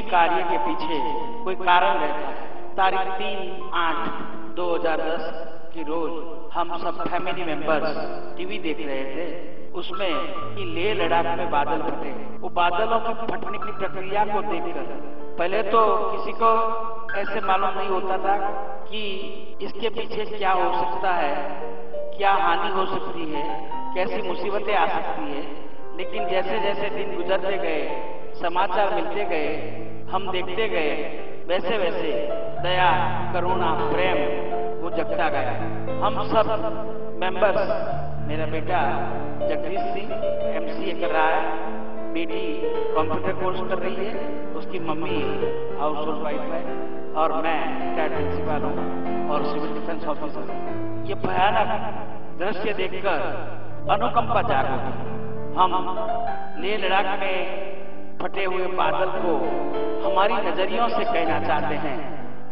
भी कार्य के पीछे कोई कारण रहता है। तारीख 3/8/2010 की रोज हम सब फैमिली मेंबर्स टीवी देख रहे थे। उसमें कि लेह लद्दाख में बादल फटे। वो बादलों के फटने की प्रक्रिया को देखकर पहले तो किसी को ऐसे मालूम नहीं होता था कि इसके पीछे क्या हो सकता है, क्या हानि हो सकती है, कैसी मुसीबतें आ सकती है। लेकिन जैसे जैसे दिन गुजरते गए, समाचार मिलते गए, हम देखते गए, वैसे वैसे दया, करुणा, प्रेम वो जगता गया। हम सब मेंबर्स, मेरा बेटा जगदीश सिंह MCA कर रहा है, बेटी कंप्यूटर कोर्स कर रही है, उसकी मम्मी हाउस वाइफ है और मैं रिटायर्ड प्रिंसिपल हूँ और सिविल डिफेंस ऑफिसर हूँ। ये भयानक दृश्य देखकर अनुकंपा जाग उठी। हम लेह लद्दाख में फटे हुए बादल को हमारी नजरियों से कहना चाहते हैं।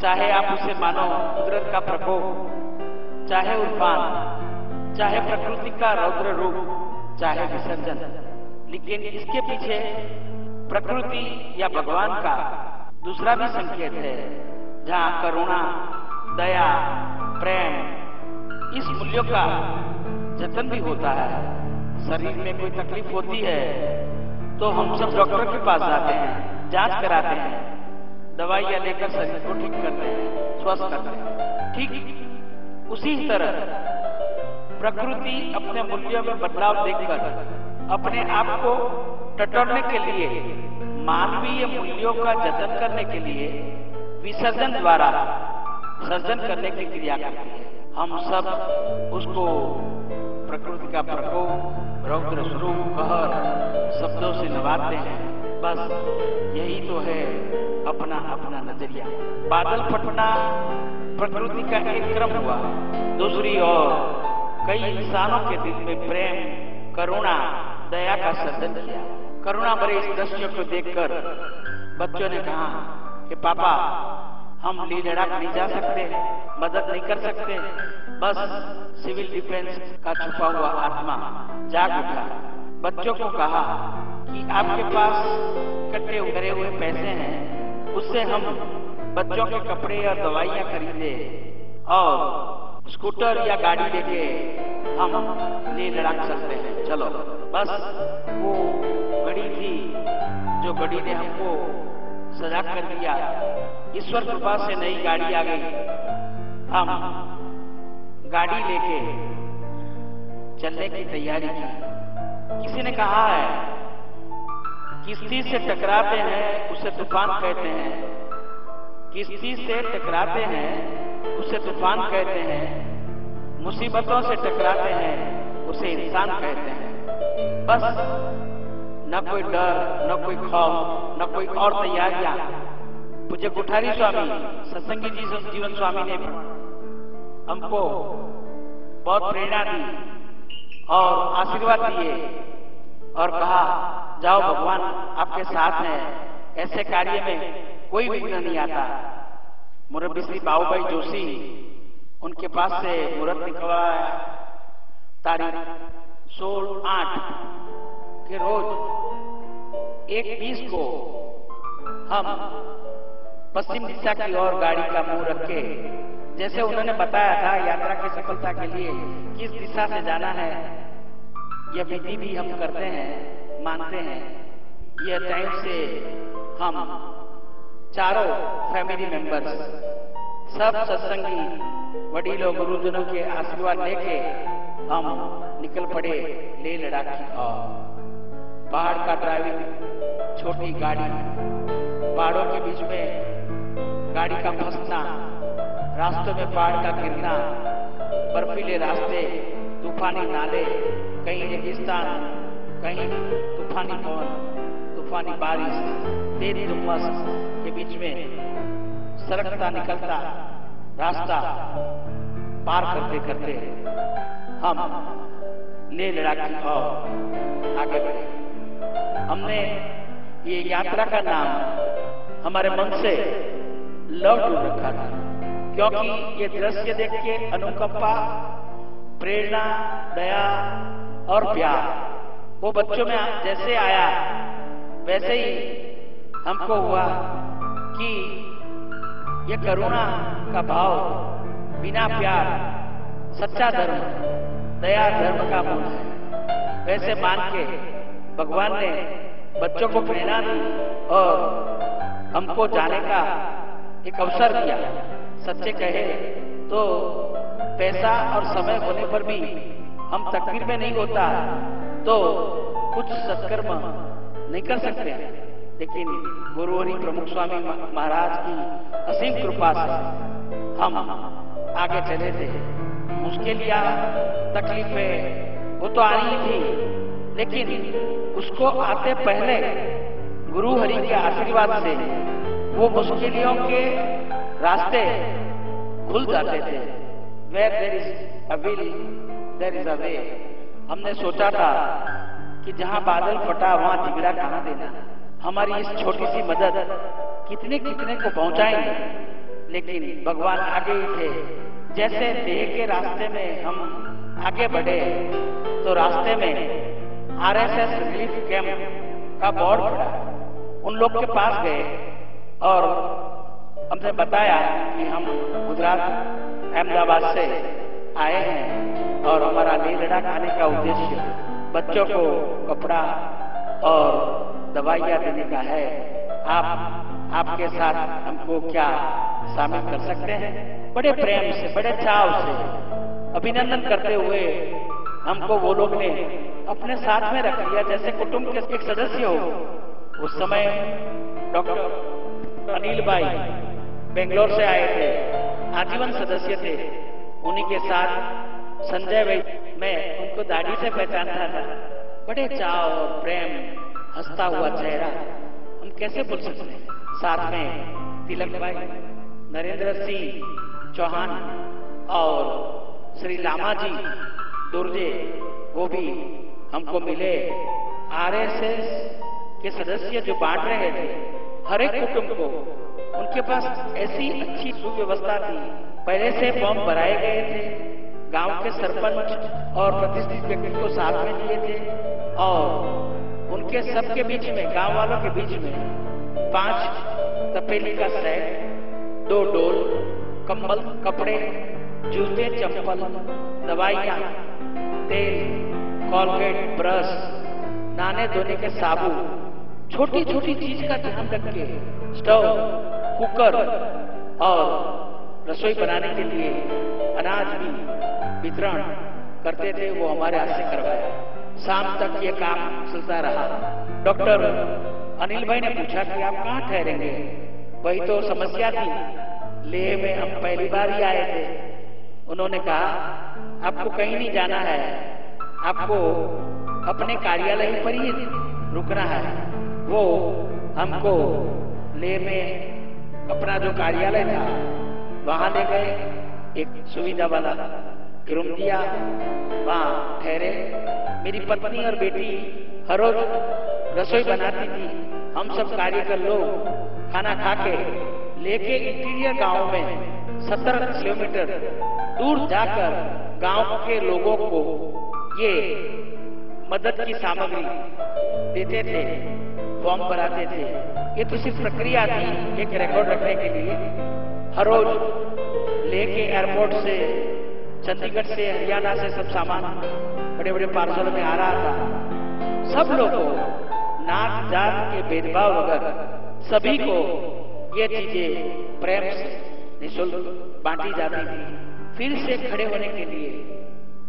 चाहे आप उसे मानो कुदरत का प्रकोप, चाहे उल्फान, चाहे प्रकृति का रौद्र रूप, चाहे विसर्जन, लेकिन इसके पीछे प्रकृति या भगवान का दूसरा भी संकेत है, जहाँ करुणा, दया, प्रेम, इस मूल्यों का जतन भी होता है। शरीर में कोई तकलीफ होती है तो हम सब डॉक्टर के पास जाते हैं, जांच कराते हैं, दवाइयां लेकर शरीर को ठीक करते हैं, स्वस्थ करते हैं। ठीक उसी तरह प्रकृति अपने मूल्यों में बदलाव देखकर अपने आप को टटोलने के लिए, मानवीय मूल्यों का जतन करने के लिए विसर्जन द्वारा सर्जन करने की क्रिया करती है। हम सब उसको प्रकृति का प्रकोप, रौद्र स्वरूप, कहर शब्दों से नवाजते हैं। बस यही तो है अपना अपना नजरिया। बादल फटना प्रकृति का एक क्रम हुआ। दूसरी ओर कई इंसानों के दिल में प्रेम, करुणा, दया का सर्जन किया। करुणा भरे इस दृश्य को देखकर बच्चों ने कहा कि पापा, हम लेह लद्दाख नहीं जा सकते, मदद नहीं कर सकते। बस सिविल डिफेंस का छुपा हुआ आत्मा जाग उठा। बच्चों को कहा कि आपके पास इकट्ठे करे हुए पैसे हैं, उससे हम बच्चों के कपड़े और दवाइयाँ खरीदे और स्कूटर या गाड़ी लेके हम लेह लद्दाख चलते हैं, चलो। बस वो घड़ी थी जो घड़ी ने हमको सजा कर दिया। ईश्वर कृपा से नई गाड़ी आ गई। हम गाड़ी लेके चलने की तैयारी की। किसी ने कहा है, किश्ती से टकराते हैं उसे तूफान कहते हैं, किश्ती से टकराते हैं उसे तूफान कहते हैं, मुसीबतों से टकराते हैं उसे इंसान कहते हैं। बस न कोई डर, न कोई खौफ, न कोई और तैयारियां। पूज्य कोठारी स्वामी, सत्संगी जीवन स्वामी ने हमको बहुत प्रेरणा दी और आशीर्वाद दिए और कहा, जाओ भगवान आपके साथ हैं, ऐसे कार्य में कोई विघ्न नहीं आता। मुरब्बी श्री बाबूभाई जोशी, उनके पास से मुहूर्त निकलवाया। तारीख 16/8 के रोज 1:20 को हम पश्चिम दिशा की ओर गाड़ी का मुंह रख के, जैसे उन्होंने बताया था यात्रा की सफलता के लिए किस दिशा से जाना है, यह विधि भी हम करते हैं, मानते हैं। यह टाइम से हम चारों फैमिली मेंबर्स, सब सत्संगी वडीलों, गुरुजनों के आशीर्वाद लेके हम निकल पड़े लेह लद्दाख की ओर। पहाड़ का ड्राइविंग, छोटी गाड़ी, पहाड़ों के बीच में गाड़ी का फंसना, रास्तों में पहाड़ का गिरना, बर्फीले रास्ते, तूफानी नाले, कहीं रेगिस्तान, कहीं तूफानी पवन, तूफानी बारिश, तेज धुम्मस के बीच में सरकता निकलता रास्ता पार करते करते हम लेह लद्दाख की ओर आगे बढ़े। हमने ये यात्रा का नाम हमारे मन से लव टूर रखा था, क्योंकि ये दृश्य देख के अनुकंपा, प्रेरणा, दया और प्यार वो बच्चों में जैसे आया, वैसे ही हमको हुआ कि ये करुणा का भाव, बिना प्यार सच्चा धर्म, दया धर्म का मूल है। वैसे मान के भगवान ने बच्चों को प्रेरणा दी और हमको जाने का एक अवसर दिया। सच्चे कहे तो पैसा और समय होने पर भी हम तकदीर में नहीं होता तो कुछ सत्कर्म नहीं कर सकते हैं, लेकिन गुरुवरी प्रमुख स्वामी महाराज की असीम कृपा से हम आगे चले थे। मुश्किलियां, तकलीफें वो तो आ रही थी, लेकिन उसको आते पहले गुरु हरि के आशीर्वाद से वो मुश्किलों के रास्ते खुल जाते थे। Where there is a will, there is a way। हमने सोचा था कि जहां बादल फटा वहां तिगड़ा कहां देना। हमारी इस छोटी सी मदद कितने कितने को पहुंचाएंगे, लेकिन भगवान आगे ही थे। जैसे देह के रास्ते में हम आगे बढ़े तो रास्ते में RSS रिलीफ कैंप का बोर्ड पड़ा। उन लोग के पास गए और हमसे बताया कि हम गुजरात अहमदाबाद से आए हैं और हमारा लेह लद्दाख आने का उद्देश्य बच्चों को कपड़ा और दवाइयाँ देने का है। आपके साथ हमको क्या शामिल कर सकते हैं? बड़े प्रेम से, बड़े चाव से अभिनंदन करते हुए हमको वो लोग ने अपने साथ में रख लिया जैसे कुटुंब के एक सदस्य हो। उस समय डॉक्टर अनिल भाई बेंगलोर से आए थे, आजीवन सदस्य थे। उन्हीं के साथ संजय भाई, मैं उनको दाढ़ी से पहचानता था। बड़े चाव और प्रेम, हंसता हुआ चेहरा, हम कैसे भूल सकते हैं। साथ में तिलक भाई, नरेंद्र सिंह चौहान और श्री लामा जी दुर्जे, वो भी हमको मिले। RSS के सदस्य जो बांट रहे थे हर एक कुटुंब को, उनके पास ऐसी अच्छी सुव्यवस्था थी। पहले से फॉर्म भराए गए थे, गांव के सरपंच और प्रतिष्ठित व्यक्ति को साथ में लिए थे और उनके सबके बीच में, गांव वालों के बीच में 5 तपेली का सेट, 2 डोल, कंबल, कपड़े, जूते, चप्पल, दवाइयाँ, तेल, कॉलगेट, ब्रश, नहाने धोने के साबुन, छोटी छोटी चीज का ध्यान रख के स्टोव, कुकर और रसोई बनाने के लिए अनाज भी वितरण करते थे। वो हमारे हाथ से करवाया। शाम तक ये काम चलता रहा। डॉक्टर अनिल भाई ने पूछा कि आप कहाँ ठहरेंगे? वही तो समस्या थी। लेह में हम पहली बार ही आए थे। उन्होंने कहा आपको कहीं नहीं जाना है, आपको अपने कार्यालय पर ही रुकना है। वो हमको लेह में अपना जो कार्यालय था वहां ले गए, एक सुविधा वाला रूम दिया, वहां ठहरे। मेरी पत्नी और बेटी हर रोज रसोई बनाती थी। हम सब कार्यकर लोग खाना खा के लेके इंटीरियर गांव में 70 किलोमीटर दूर जाकर गांव के लोगों को ये मदद की सामग्री देते थे, फॉर्म भराते थे। ये तो सिर्फ प्रक्रिया थी, एक रिकॉर्ड रखने के लिए। हर रोज लेके एयरपोर्ट से, चंडीगढ़ से, हरियाणा से सब सामान बड़े बड़े पार्सल में आ रहा था। सब लोगों, नात जात के भेदभाव वगैरह सभी को ये चीजें प्रेम से निःशुल्क बांटी जाती थी। फिर से खड़े होने के लिए,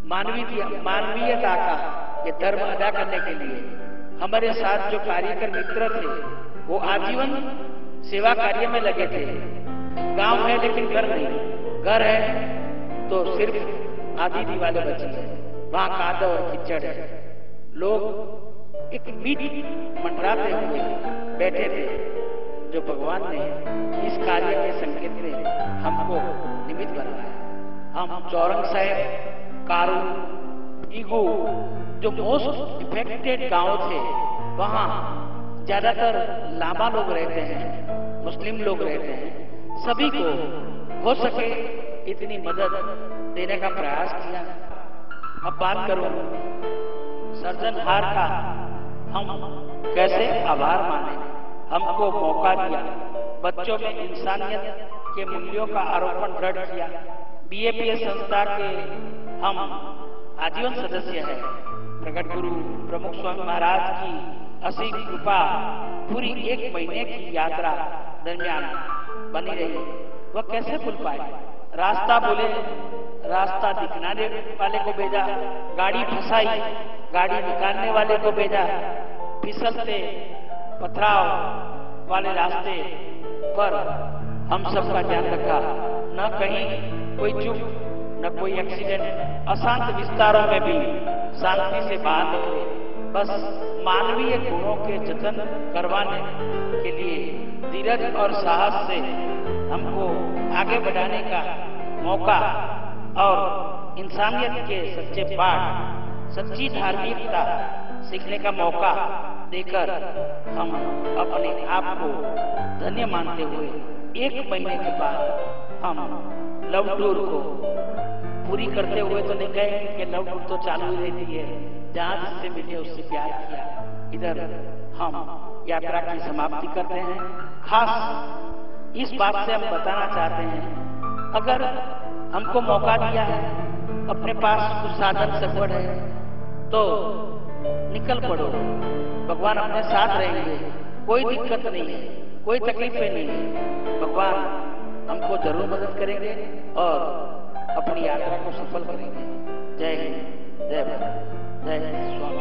मानवीयता का ये धर्म अदा करने के लिए हमारे साथ जो कार्यकर मित्र थे वो आजीवन सेवा कार्य में लगे थे। गांव है लेकिन घर नहीं, घर है तो सिर्फ आधी दीवारें बची है, वहां कादव और कीचड़ है। लोग एक मीट मंडराते हुए बैठे थे, जो भगवान ने इस कार्य के संकेत में हमको निमित्त बनाया। हम चौरंग साहेब, कारू, ईगू जो मोस्ट इफेक्टेड गांव थे, वहां ज्यादातर लामा लोग रहते हैं, मुस्लिम लोग रहते हैं। सभी को हो सके इतनी मदद देने का प्रयास किया। अब बात करूं सर्जनहार का, हम कैसे आभार माने। हमको मौका दिया, बच्चों में इंसानियत के मूल्यों का आरोपण दृढ़ किया। बीएपीएस संस्था के हम आजीवन सदस्य हैं। प्रकट गुरु प्रमुख स्वामी महाराज की असीम कृपा पूरी 1 महीने की यात्रा दरमियान बनी रही। वह कैसे भूल पाए? रास्ता बोले, रास्ता दिखलाने वाले को भेजा, गाड़ी फंसाई, गाड़ी निकालने वाले को भेजा, फिसलते पथराव वाले रास्ते पर हम सबका ध्यान रखा। न कहीं कोई चूक, न कोई एक्सीडेंट। अशांत विस्तारों में भी शांति से बाहर निकले। बस मानवीय गुणों के जतन करवाने के लिए धीरज और साहस से हमको आगे बढ़ाने का मौका और इंसानियत के सच्चे पाठ, सच्ची धार्मिकता सीखने का मौका देकर हम अपने आप को धन्य मानते हुए 1 महीने के बाद हम लव टूर को पूरी करते हुए तो नहीं गए कि लव टूर तो चालू ही रहती है, जहां जिससे मिले उससे प्यार किया। इधर हम यात्रा की समाप्ति करते हैं। खास इस बात से हम बताना चाहते हैं, अगर हमको मौका दिया है, अपने पास कुछ साधन सगवड़ है, तो निकल पड़ो। भगवान अपने साथ रहेंगे, कोई दिक्कत नहीं है, कोई तकलीफें नहीं है। भगवान हमको जरूर मदद करेंगे और अपनी यात्रा को सफल करेंगे। जय हिंद, जय भारत, जय स्वामी।